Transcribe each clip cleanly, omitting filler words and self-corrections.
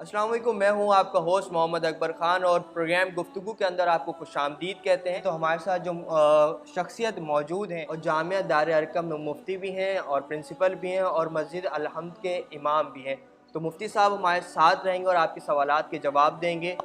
السلام علیکم، میں ہوں آپ کا ہوسٹ محمد اکبر خان اور پروگرام گفتگو کے اندر آپ کو خوش آمدید کہتے ہیں۔ تو ہمارے ساتھ جو شخصیت موجود ہیں اور جامعہ دار ارقم میں مفتی بھی ہیں اور پرنسپل بھی ہیں اور مسجد الحمد کے امام بھی ہیں۔ تو مفتی صاحب ہمارے ساتھ رہیں گے اور آپ کے سوالات کے جواب دیں گے۔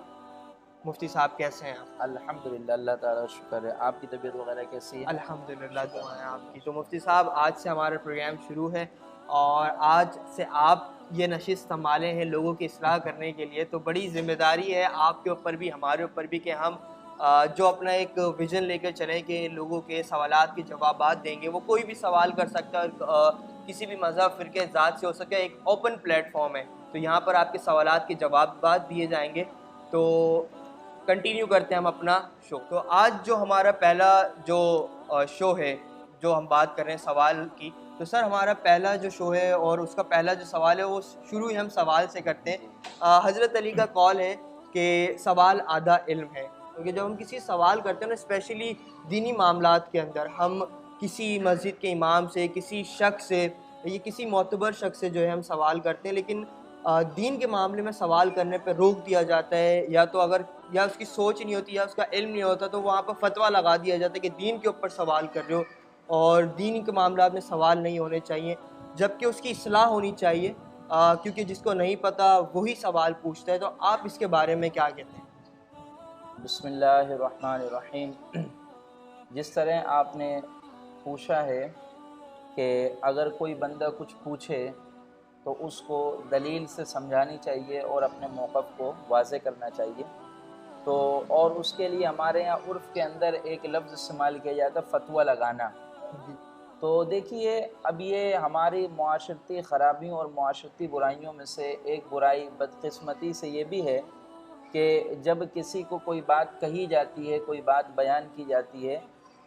مفتی صاحب کیسے ہیں آپ؟ الحمدللہ، اللہ تعالیٰ شکر ہے۔ آپ کی طبیعت وغیرہ کیسی ہے؟ الحمدللہ، دعائیں آپ کی۔ تو مفتی صاحب آج سے ہمارا پروگرام شروع ہے اور آج سے آپ یہ نشست سنبھالے ہیں لوگوں کی اصلاح کرنے کے لیے، تو بڑی ذمہ داری ہے آپ کے اوپر بھی ہمارے اوپر بھی کہ ہم جو اپنا ایک ویژن لے کر چلیں کہ لوگوں کے سوالات کے جوابات دیں گے۔ وہ کوئی بھی سوال کر سکتا ہے اور کسی بھی مذہب، فرقے، ذات سے ہو سکتا ہے، ایک اوپن پلیٹ فارم ہے، تو یہاں پر آپ کے سوالات کے جوابات دیے جائیں گے۔ تو کنٹینیو کرتے ہیں ہم اپنا شو۔ تو آج جو ہمارا پہلا جو شو ہے، جو ہم بات کر رہے ہیں سوال کی، تو سر ہمارا پہلا جو شو ہے اور اس کا پہلا جو سوال ہے وہ شروع ہی ہم سوال سے کرتے ہیں۔ حضرت علی کا قول ہے کہ سوال آدھا علم ہے، کیونکہ جب ہم کسی سوال کرتے ہیں نا، اسپیشلی دینی معاملات کے اندر، ہم کسی مسجد کے امام سے، کسی شخص سے یا کسی معتبر شخص سے جو ہے ہم سوال کرتے ہیں، لیکن دین کے معاملے میں سوال کرنے پہ روک دیا جاتا ہے، یا تو اگر یا اس کی سوچ نہیں ہوتی یا اس کا علم نہیں ہوتا تو وہاں پر فتویٰ لگا دیا جاتا ہے کہ دین کے اوپر سوال کر رہے ہو اور دین کے معاملات میں سوال نہیں ہونے چاہیے، جبکہ اس کی اصلاح ہونی چاہیے، کیونکہ جس کو نہیں پتہ وہی سوال پوچھتا ہے۔ تو آپ اس کے بارے میں کیا کہتے ہیں؟ بسم اللہ الرحمن الرحیم۔ جس طرح آپ نے پوچھا ہے کہ اگر کوئی بندہ کچھ پوچھے تو اس کو دلیل سے سمجھانی چاہیے اور اپنے موقف کو واضح کرنا چاہیے، تو اور اس کے لیے ہمارے یہاں عرف کے اندر ایک لفظ استعمال کیا جاتا ہے فتویٰ لگانا۔ تو دیکھیے، اب یہ ہماری معاشرتی خرابیوں اور معاشرتی برائیوں میں سے ایک برائی بدقسمتی سے یہ بھی ہے کہ جب کسی کو کوئی بات کہی جاتی ہے، کوئی بات بیان کی جاتی ہے،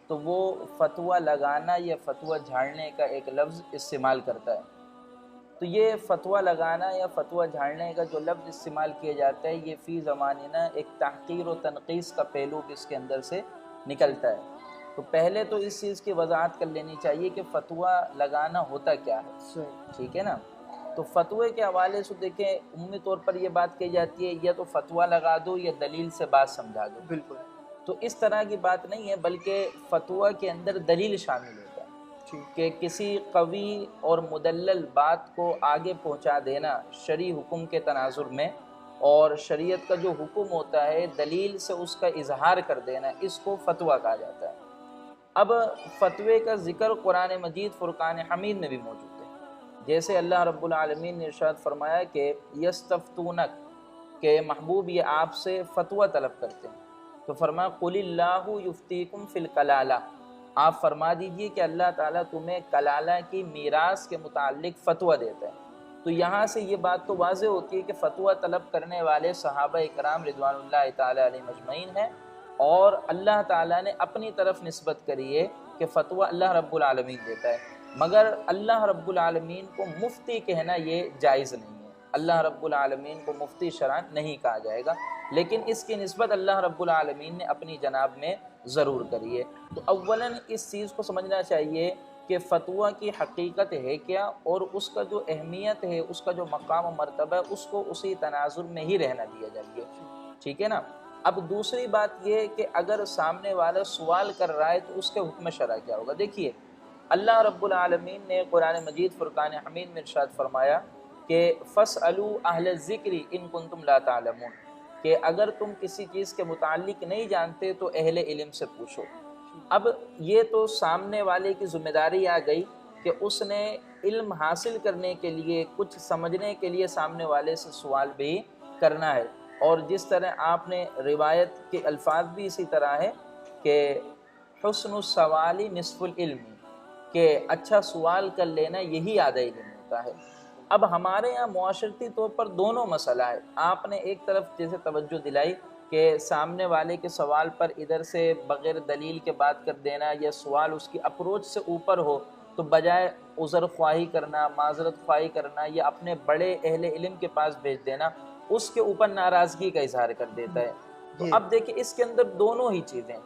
تو وہ فتویٰ لگانا یا فتویٰ جھاڑنے کا ایک لفظ استعمال کرتا ہے۔ تو یہ فتویٰ لگانا یا فتویٰ جھاڑنے کا جو لفظ استعمال کیا جاتا ہے، یہ فی زماننا ایک تحقیر و تنقیص کا پہلو بھی اس کے اندر سے نکلتا ہے۔ تو پہلے تو اس چیز کی وضاحت کر لینی چاہیے کہ فتویٰ لگانا ہوتا کیا ہے، ٹھیک ہے نا؟ تو فتوے کے حوالے سے دیکھیں، عمومی طور پر یہ بات کہی جاتی ہے یا تو فتویٰ لگا دو یا دلیل سے بات سمجھا دو۔ بالکل، تو اس طرح کی بات نہیں ہے، بلکہ فتویٰ کے اندر دلیل شامل ہوتا ہے کہ کسی قوی اور مدلل بات کو آگے پہنچا دینا شرعی حکم کے تناظر میں، اور شریعت کا جو حکم ہوتا ہے دلیل سے اس کا اظہار کر دینا، اس کو فتویٰ کہا جاتا ہے۔ اب فتوے کا ذکر قرآن مجید فرقان حمید میں بھی موجود ہے، جیسے اللہ رب العالمین نے ارشاد فرمایا کہ یستفتونک، کہ محبوب یہ آپ سے فتویٰ طلب کرتے ہیں، تو فرمایا قل اللہ یفتیکم فی الکلالہ، آپ فرما دیجئے کہ اللہ تعالیٰ تمہیں کلالہ کی میراث کے متعلق فتویٰ دیتا ہے۔ تو یہاں سے یہ بات تو واضح ہوتی ہے کہ فتویٰ طلب کرنے والے صحابہ اکرام رضوان اللہ تعالیٰ علیہم اجمعین ہیں، اور اللہ تعالیٰ نے اپنی طرف نسبت کری ہے کہ فتویٰ اللہ رب العالمین دیتا ہے، مگر اللہ رب العالمین کو مفتی کہنا یہ جائز نہیں ہے۔ اللہ رب العالمین کو مفتی شرعاً نہیں کہا جائے گا، لیکن اس کی نسبت اللہ رب العالمین نے اپنی جناب میں ضرور کری ہے۔ تو اولاً اس چیز کو سمجھنا چاہیے کہ فتویٰ کی حقیقت ہے کیا، اور اس کا جو اہمیت ہے، اس کا جو مقام و مرتبہ ہے، اس کو اسی تناظر میں ہی رہنا دیا جائے، ٹھیک ہے نا؟ اب دوسری بات یہ کہ اگر سامنے والا سوال کر رہا ہے تو اس کے حکم شرع کیا ہوگا۔ دیکھیے، اللہ رب العالمین نے قرآن مجید فرقان حمید میں ارشاد فرمایا کہ فَاسْأَلُوا أَهْلَ الذِّكْرِ إِن كُنتُمْ لَا تَعْلَمُونَ، کہ اگر تم کسی چیز کے متعلق نہیں جانتے تو اہل علم سے پوچھو۔ اب یہ تو سامنے والے کی ذمہ داری آ گئی کہ اس نے علم حاصل کرنے کے لیے، کچھ سمجھنے کے لیے سامنے والے سے سوال بھی کرنا ہے، اور جس طرح آپ نے روایت کے الفاظ بھی اسی طرح ہے کہ حسن السوال نصف العلم، کہ اچھا سوال کر لینا یہی آدھا علم ہوتا ہے۔ اب ہمارے یہاں معاشرتی طور پر دونوں مسئلہ ہے۔ آپ نے ایک طرف جیسے توجہ دلائی کہ سامنے والے کے سوال پر ادھر سے بغیر دلیل کے بات کر دینا، یا سوال اس کی اپروچ سے اوپر ہو تو بجائے عذر خواہی کرنا، معذرت خواہی کرنا، یا اپنے بڑے اہل علم کے پاس بھیج دینا، اس کے اوپر ناراضگی کا اظہار کر دیتا ہے۔ تو اب دیکھیں اس کے اندر دونوں ہی چیزیں،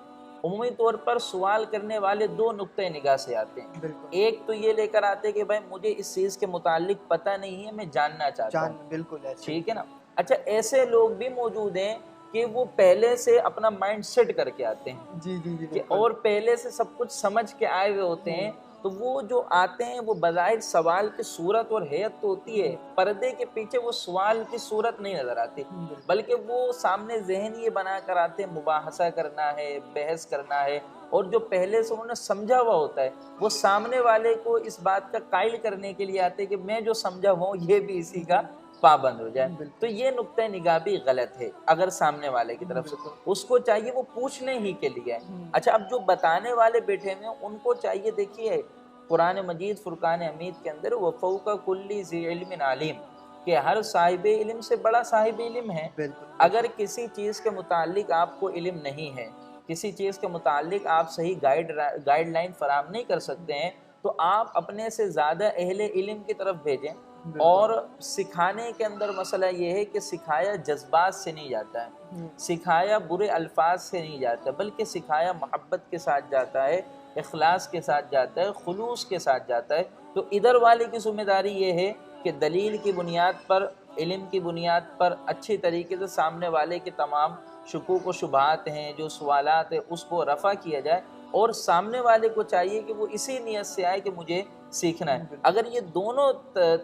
عمومی طور پر سوال کرنے والے دو نقطۂ نگاہ سے آتے ہیں۔ ایک تو یہ لے کر آتے کہ بھائی مجھے اس چیز کے متعلق پتہ نہیں ہے، میں جاننا چاہتا ہوں، بالکل ایسے، ٹھیک ہے نا؟ اچھا ایسے لوگ بھی موجود ہیں کہ وہ پہلے سے اپنا مائنڈ سیٹ کر کے آتے ہیں جی جی جی کہ اور پہلے سے سب کچھ سمجھ کے آئے ہوئے ہوتے ہیں، تو وہ جو آتے ہیں وہ بظاہر سوال کی صورت اور حیت تو ہوتی ہے، پردے کے پیچھے وہ سوال کی صورت نہیں نظر آتی، بلکہ وہ سامنے ذہن یہ بنا کر آتے ہیں مباحثہ کرنا ہے، بحث کرنا ہے، اور جو پہلے سے انہوں نے سمجھا ہوا ہوتا ہے وہ سامنے والے کو اس بات کا قائل کرنے کے لیے آتے ہیں کہ میں جو سمجھا ہوں یہ بھی اسی کا پابند ہو جائے۔ تو یہ نقطہ نگاہ بھی غلط ہے اگر سامنے والے کی طرف سے، اس کو چاہیے وہ پوچھنے ہی کے لیے۔ اچھا اب جو بتانے والے بیٹھے ہوئے ہیں ان کو چاہیے، دیکھیے قرآن مجید فرقان حمید کے اندر وَفَوْقَ كُلِّ ذِي عِلْمٍ عَلِيمٍ کہ ہر صاحب علم سے بڑا صاحب علم ہے۔ اگر کسی چیز کے متعلق آپ کو علم نہیں ہے، کسی چیز کے متعلق آپ صحیح گائیڈ لائن فراہم نہیں کر سکتے ہیں، تو آپ اپنے سے زیادہ اہل علم کی طرف بھیجیں۔ اور سکھانے کے اندر مسئلہ یہ ہے کہ سکھایا جذبات سے نہیں جاتا ہے، سکھایا برے الفاظ سے نہیں جاتا، بلکہ سکھایا محبت کے ساتھ جاتا ہے، اخلاص کے ساتھ جاتا ہے، خلوص کے ساتھ جاتا ہے۔ تو ادھر والے کی ذمہ داری یہ ہے کہ دلیل کی بنیاد پر، علم کی بنیاد پر اچھی طریقے سے سامنے والے کے تمام شکوک و شبہات ہیں، جو سوالات ہیں، اس کو رفع کیا جائے، اور سامنے والے کو چاہیے کہ وہ اسی نیت سے آئے کہ مجھے سیکھنا ہے۔ اگر یہ دونوں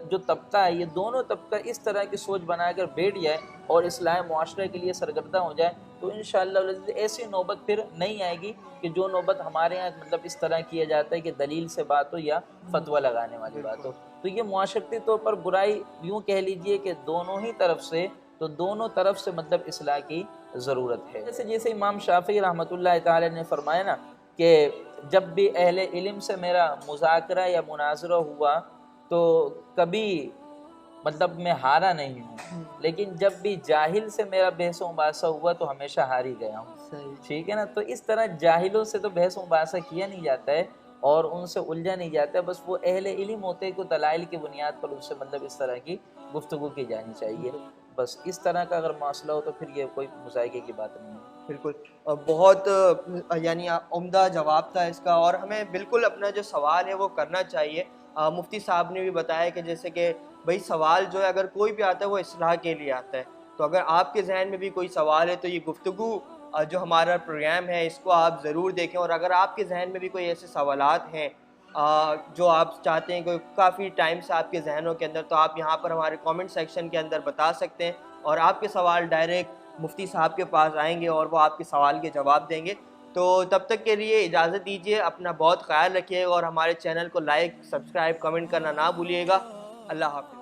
جو طبقہ ہے، یہ دونوں طبقہ اس طرح کی سوچ بنا کر بیٹھ جائے اور اصلاح معاشرے کے لیے سرگردہ ہو جائے، تو انشاءاللہ ایسی نوبت پھر نہیں آئے گی کہ جو نوبت ہمارے یہاں مطلب اس طرح کیا جاتا ہے کہ دلیل سے بات ہو یا فتویٰ لگانے والی بات ہو۔ تو یہ معاشرتی طور پر برائی یوں کہہ لیجئے کہ دونوں ہی طرف سے، تو دونوں طرف سے مطلب اصلاح کی ضرورت ہے۔ جیسے امام شافعی رحمۃ اللہ تعالی نے فرمایا نا کہ جب بھی اہل علم سے میرا مذاکرہ یا مناظرہ ہوا تو کبھی مطلب میں ہارا نہیں ہوں، لیکن جب بھی جاہل سے میرا بحث و مباحثہ ہوا تو ہمیشہ ہار ہی گیا ہوں۔ ٹھیک ہے نا؟ تو اس طرح جاہلوں سے تو بحث و مباحثہ کیا نہیں جاتا ہے اور ان سے الجھا نہیں جاتا ہے، بس وہ اہل علم ہوتے ہیں کہ دلائل کی بنیاد پر ان سے مطلب اس طرح کی گفتگو کی جانی چاہیے۔ بس اس طرح کا اگر مسئلہ ہو تو پھر یہ کوئی مذائقے کی بات نہیں ہے۔ بالکل بہت یعنی عمدہ جواب تھا اس کا، اور ہمیں بالکل اپنا جو سوال ہے وہ کرنا چاہیے۔ مفتی صاحب نے بھی بتایا کہ جیسے کہ بھئی سوال جو ہے اگر کوئی بھی آتا ہے وہ اصلاح کے لیے آتا ہے، تو اگر آپ کے ذہن میں بھی کوئی سوال ہے تو یہ گفتگو جو ہمارا پروگرام ہے اس کو آپ ضرور دیکھیں، اور اگر آپ کے ذہن میں بھی کوئی ایسے سوالات ہیں جو آپ چاہتے ہیں کہ کافی ٹائم سے آپ کے ذہنوں کے اندر، تو آپ یہاں پر ہمارے کامنٹ سیکشن کے اندر بتا سکتے ہیں، اور آپ کے سوال ڈائریکٹ مفتی صاحب کے پاس آئیں گے اور وہ آپ کے سوال کے جواب دیں گے۔ تو تب تک کے لیے اجازت دیجیے، اپنا بہت خیال رکھیے اور ہمارے چینل کو لائک، سبسکرائب، کمنٹ کرنا نہ بھولیے گا۔ اللہ حافظ۔